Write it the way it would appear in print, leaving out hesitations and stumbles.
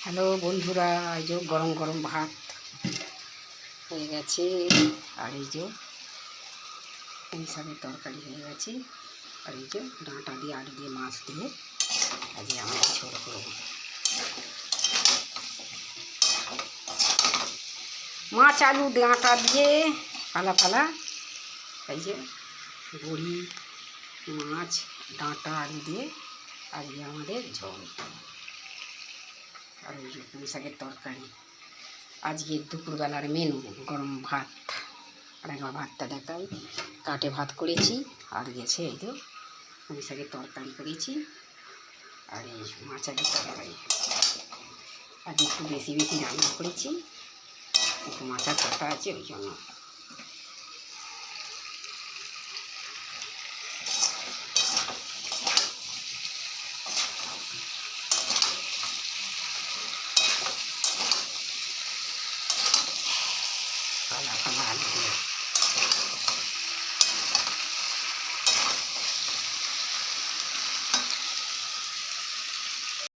Hello বন্ধুরা, এই যে গরম গরম ভাত হয়ে গেছে। আর এই যে পুঁই শাকের তরকারি হয়ে গেছে। আর এই যে ডাঁটা দিয়ে আলু দিয়ে মাছ দিয়ে আজকে আমরা ঝোল করব। মাছ আলু ডাঁটা দিয়ে ফালা ফালা, এই যে বড়ি মাছ ডাঁটা আলু দিয়ে আজকে আমাদের ঝোল। আর এই যে পুঁই শাকের তরকারি। আজকে দুপুরবেলার মেনু গরম ভাত। আর একবার ভাতটা দেখাই, কাটে ভাত করেছি। আর গেছে এই তো পুঁই শাকের তরকারি করেছি। আর এই মাছ আলুর তরকারি আজ একটু বেশি বেশি রান্না করেছি, একটু মাথার কথা আছে ওই জন্য।